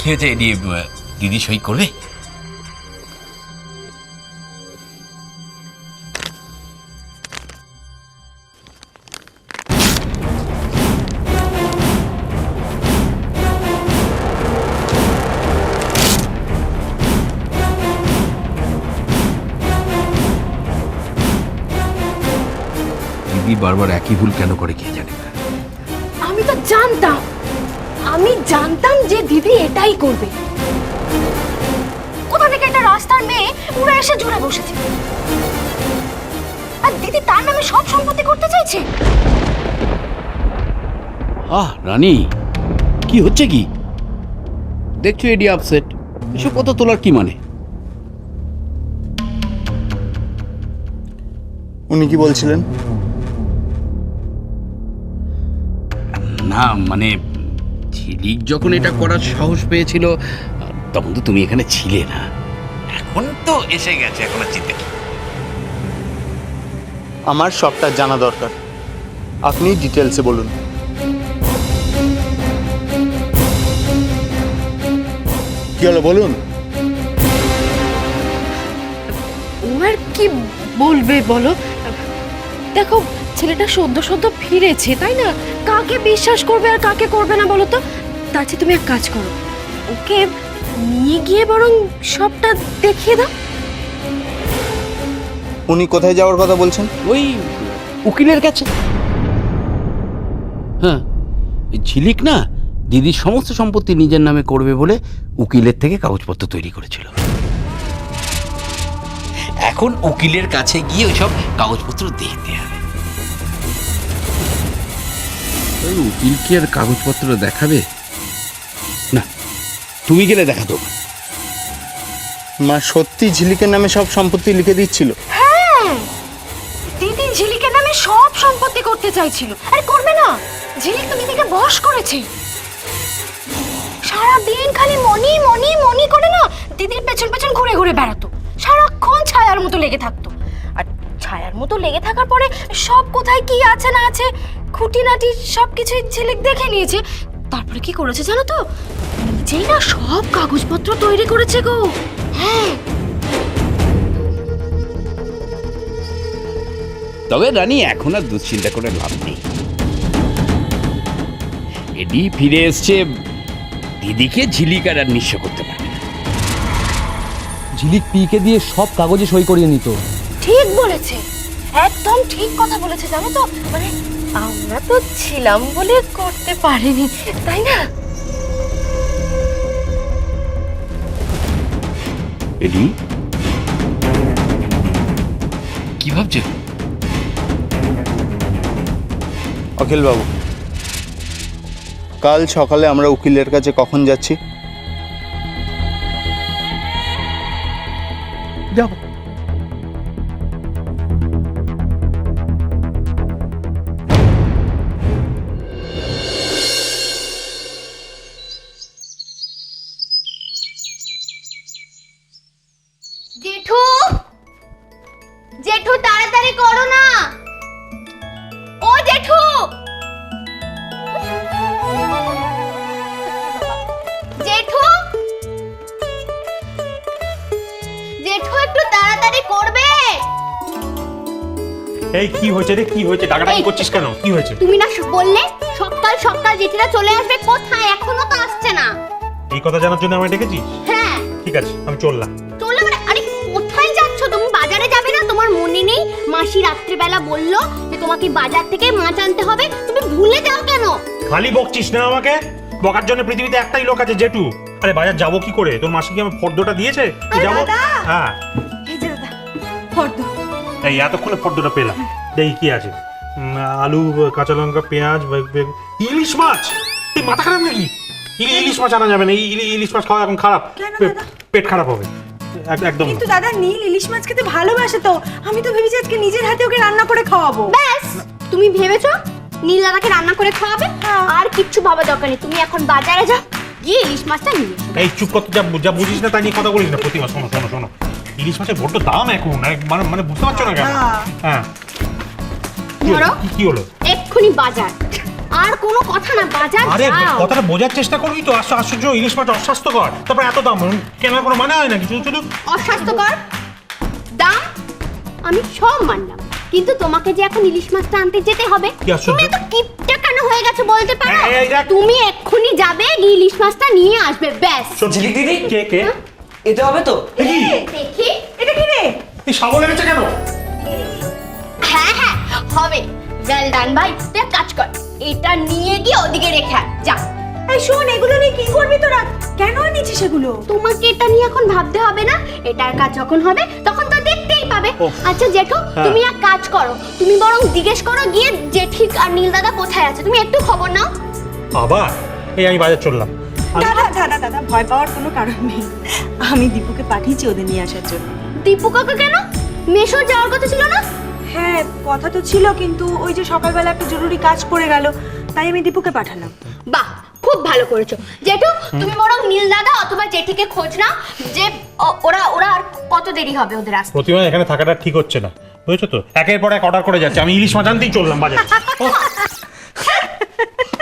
হয়েছে দিদি সই করবে? দিদি বারবার একই ভুল কেন করে কে জানে। আমি তো জানতাম যে দিদি এটাই করবে। কোথা থেকে একটা রাস্তার মেয়ে উড়ে এসে জুড়ে বসেছে, আর দিদি তার নামে সব সম্পত্তি করতে চাইছে। রানী, কি হচ্ছে কি দেখছো? এডি আপসেট, এসব কথা তোলার কি মানে? উনি কি বলছিলেন? না মানে ঝিলিক যখন এটা করার সাহস পেয়েছিল তখন তো তুমি এখানে ছিলে না। এখন তো এসে গেছে, এখন আর চিন্তা কি? আমার সবটা জানা দরকার, আপনি ডিটেলসে বলুন। কি হলো বলুন। ও আর কি বলবে বলো? দেখো, ছেলেটা সদ্য ফিরেছে, তাই না? কাকে বিশ্বাস করবে আর কাকে করবে না বলো তো? তার চেয়ে তুমি এক কাজ করো, ওকে নিয়ে গিয়ে বরং সবটা দেখিয়ে দাও। উনি কোথায় যাওয়ার কথা বলছেন? ওই উকিলের কাছে। হ্যাঁ, ঝিলিক না দিদির সমস্ত সম্পত্তি নিজের নামে করবে বলে উকিলের থেকে কাগজপত্র তৈরি করেছিল। এখন উকিলের কাছে গিয়ে ওইসব কাগজপত্র দেখতে হবে। উকিল কি আর কাগজপত্র দেখাবে? না, তুমি গেলে দেখাতো। মা সত্যি ঝিলিকের নামে সব সম্পত্তি লিখে দিচ্ছিল? হ্যাঁ, দিদি ঝিলিকের নামে সব সম্পত্তি করতে চাইছিল। আরে করবে না, ঝিলিক তো দিদিকে বশ করেছে। সারাদিন খালি মনি মনি মনি করে না দিদির পেছন পেছন ঘুরে ঘুরে বেড়াতো, সারাক্ষণ ছায়ার মতো লেগে থাকতো। আর ছায়ার মতো লেগে থাকার পরে সব কোথায় কি আছে না আছে খুঁটিনাটি সবকিছুই ঝিলিক দেখে নিয়েছে। তারপরে কি করেছে জানো তো? নিজেই না সব কাগজপত্র তৈরি করেছে গো। হ্যাঁ, তবে রানী, এখন আর দুশ্চিন্তা করে লাভ নেই। এডি ফিরে এসছে, দিদিকে ঝিলিক আর নিঃস্ব করতে পারবে না। ঝিলিক পিকে দিয়ে সব কাগজে সই করিয়ে নিত। ঠিক বলেছে, একদম ঠিক কথা বলেছে। জানো তো, মানে আমরা তো ছিলাম বলে করতে পারিনি, তাই না? এডি কি ভাবছো? অখিল বাবু, কাল সকালে আমরা উকিলের কাছে কখন যাচ্ছি? যাবো। জেঠু, জেঠু তাড়াতাড়ি করো না। ও জেঠু, জেঠু, জেঠু একটু তাড়াতাড়ি করবে। এই কি হয়েছে রে? কি হয়েছে? ডাকাডাকি করছিস কেন? কি হয়েছে? তুমি না বললে সকাল সকাল জেঠিরা চলে আসবে, কোথায়? এখনো তো আসছে না। এই কথা জানার জন্য আমায় ডেকেছিস? হ্যাঁ। ঠিক আছে, আমি চললাম। চলে মানে? আরে কোথায় যাচ্ছ তুমি? বাজারে যাবে না? তোমার মনে নেই মাসি রাত্রিবেলা বললো যে তোমাকে বাজার থেকে মাছ আনতে হবে, তুমি ভুলে যাও কেন? খালি বকছিস না আমাকে। বকার জন্য পৃথিবীতে একটাই লোক আছে, জেঠু। আরে বাজার যাবো কি করে? তোর মাসি কি আমার ফর্দটা দিয়েছে? যাবো? হ্যাঁ, এই যে দাদা, ফর্দ। এই এতক্ষণে ফর্দটা পেলাম। দেখি কি আছে। আলু, কাঁচা লঙ্কা, পেঁয়াজ, ইলিশ মাছ। এই মাথা খারাপ নাকি? ইলিশ মাছ আনা যাবে না। ইলিশ মাছ খাওয়া এখন খারাপ, পেট খারাপ হবে। একদম না। কিন্তু দাদা নীল ইলিশ মাছ খেতে ভালোবাসে তো, আমি তো ভেবেছি আজকে নিজের হাতে ওকে রান্না করে খাওয়াবো। ব্যাস, তুমি ভেবেছো নীল দাদাকে রান্না করে খাওয়াবে? আর কিচ্ছু ভাবা দরকার নেই, তুমি এখন বাজারে যাও, গিয়ে ইলিশ মাছটা নিয়ে এসো। এই চুপ করতে, যা বুঝিস না তাই নিয়ে কথা বলিস না। প্রতিমা শোনো শোনো শোনো, ইলিশ মাছের বড্ড দাম এখন, মানে বুঝতে পারছো না কেন? হ্যাঁ, ধরো, কি হলো? এক্ষুনি বাজার। আর কোনো কথা না, বাজার আরে যাও। কথাটা বোঝার চেষ্টা করবি তো। আশ্চর্য, ইলিশ মাছ অস্বাস্থ্যকর, তারপরে এত দাম, কেনার কোনো মানে হয় নাকি? শুধু শুধু অস্বাস্থ্যকর দাম আমি সব মানলাম, কিন্তু তোমাকে যে এখন ইলিশ মাছটা আনতে যেতে হবে। কি আশ্চর্য? তুমি এত কিপটা কেন হয়ে গেছো বলতে পারো? এই দেখ। তুমি এক্ষুনি যাবে, গিয়ে ইলিশ মাছটা নিয়ে আসবে, ব্যাস। ঝিলিক দিদি কে কে এটা হবে তো? দেখি। এটা কি রে? এই সাবল এনেছে কেন? হ্যাঁ হ্যাঁ হবে। ওয়েল ডান ভাই, তুই এক কাজ কর, এটা নিয়ে গিয়ে ওদিকে রেখে আয়, যা। এই শোন, এগুলো নিয়ে কি করবি তোরা? কেন নিচ্ছিস সেগুলো? তোমাকে এটা নিয়ে এখন ভাবতে হবে না, এটার কাজ যখন হবে তখন তো দেখতেই পাবে। আচ্ছা জেঠু, তুমি এক কাজ করো, তুমি বরং জিজ্ঞেস করো গিয়ে জেঠিক আর নীল দাদা কোথায় আছে, তুমি একটু খবর নাও। আবার এই আমি বাজার চললাম। দাদা দাদা দাদা, ভয় পাওয়ার কোনো কারণ নেই। আমি দীপুকে পাঠিয়েছি ওদের নিয়ে আসার জন্য। দীপু কাকা কেন? মেশো যাওয়ার কথা ছিল না? হ্যাঁ, কথা তো ছিল, কিন্তু ওই যে সকালবেলা একটা জরুরি কাজ পড়ে গেল, তাই আমি দীপুকে পাঠালাম। বাহ, খুব ভালো করেছো জেঠু। তুমি বরং নীল দাদা অথবা জেঠিকে খোঁজ নাও যে ওরা আর কত দেরি হবে ওদের আসতে। প্রতিমা এখানে থাকাটা ঠিক হচ্ছে না, বুঝেছো তো? একের পর এক অর্ডার করে যাচ্ছে, আমি ইলিশ মাছ আনতেই চললাম বাজারে।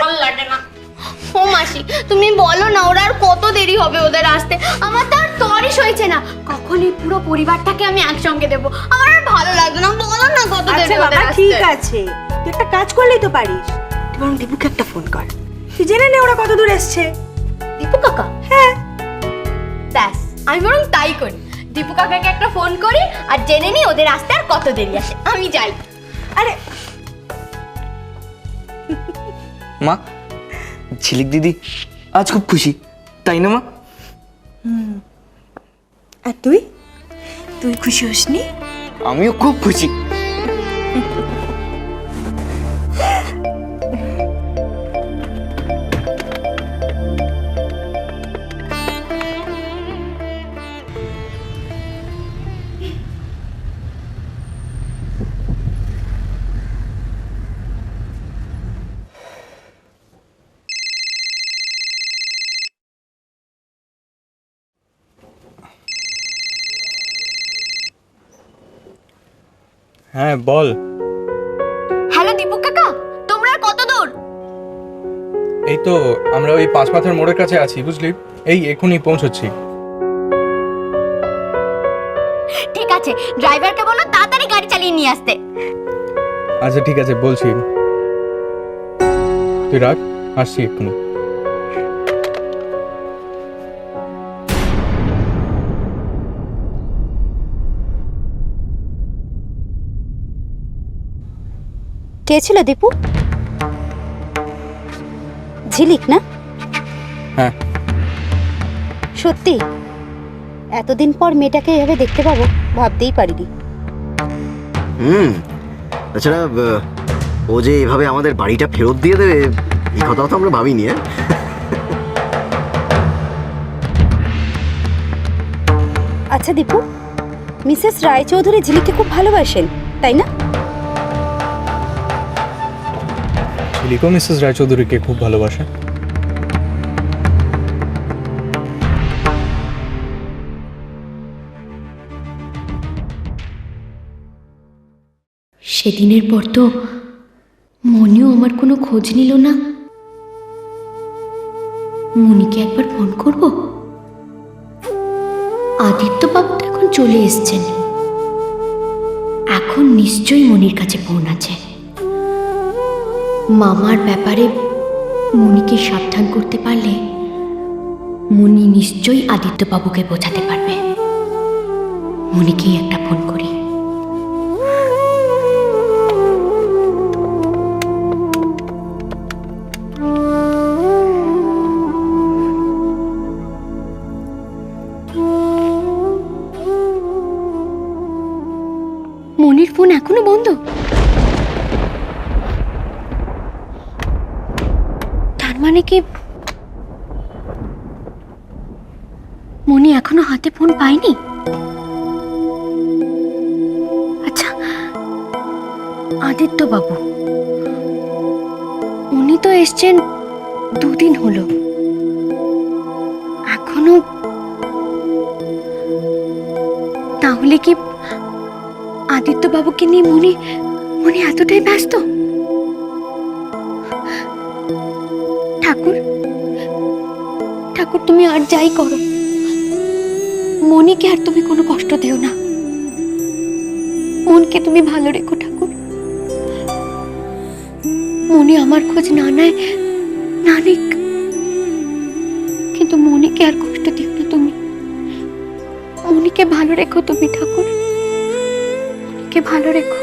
ভালো লাগে না। ও মাসি, তুমি বলো না ওরা আর কত দেরি হবে ওদের আসতে? আমার তো আর তরই সইছে না, কখন এই পুরো পরিবারটাকে আমি একসঙ্গে দেবো। আমার আর ভালো লাগবে না, বলো না কত দেরি আচ্ছা ওদের বাবা, আসতে। ঠিক আছে, তুই একটা কাজ করলেই তো পারিস। তুই বরং দীপুকে একটা ফোন কর, তুই জেনে নে ওরা কত দূর এসছে। দীপু কাকা? হ্যাঁ। ব্যাস, আমি বরং তাই করি, দীপু কাকাকে একটা ফোন করি আর জেনে নিই ওদের আসতে আর কত দেরি আছে। আমি যাই। আরে মা, ঝিলিক দিদি আজ খুব খুশি, তাই না মা? আর তুই তুই খুশি হসনি? আমিও খুব খুশি। হ্যাঁ বল। হ্যালো দীপু কাকা, তোমরা আর কত দূর? এই তো আমরা ওই পাঁচ মাথার মোড়ের কাছে আছি, বুঝলি? এই এখনই পৌঁছচ্ছি। ঠিক আছে, ড্রাইভারকে বলো তাড়াতাড়ি গাড়ি চালিয়ে নিয়ে আসতে। আচ্ছা ঠিক আছে, বলছি। তুই রাখ, আসছি এক্ষুনি। কে ছিল দীপু? ঝিলিক না? হ্যাঁ। সত্যি এতদিন পর মেয়েটাকে এভাবে দেখতে পাবো ভাবতেই পারিনি। তাছাড়া ও যে এভাবে আমাদের বাড়িটা ফেরত দিয়ে দেবে এই কথাও তো আমরা ভাবিনি। আচ্ছা দীপু, মিসেস রায়চৌধুরী ঝিলিককে খুব ভালোবাসেন, তাই না? ঝিলিকও মিসেস রায়চৌধুরীকে খুব ভালোবাসে। সেদিনের পর তো মনিও আমার কোনো খোঁজ নিল না। মনিকে একবার ফোন করব। আদিত্য বাবু তো এখন চলে এসছেন, এখন নিশ্চয়ই মনির কাছে ফোন আছে। মামার ব্যাপারে মনিকে সাবধান করতে পারলে মনি নিশ্চয়ই আদিত্য বাবুকে বোঝাতে পারবে। মনিকেই একটা ফোন করি। মনির ফোন এখনো বন্ধ? তার মানে কি মনি এখনো হাতে ফোন পায়নি? আচ্ছা, আদিত্য বাবু উনি তো এসছেন দুদিন হলো, এখনো তাহলে কি আদিত্য বাবুকে নিয়ে মনি এতটাই ব্যস্ত? ঠাকুর ঠাকুর তুমি আর যাই করো, মনিকে আর তুমি কোনো কষ্ট দিও না। মনকে তুমি ভালো রেখো ঠাকুর। মনি আমার খোঁজ না নেয় না নিক, কিন্তু মনিকে আর কষ্ট দিও না তুমি। মনিকে ভালো রেখো তুমি ঠাকুর, মনিকে ভালো রেখো।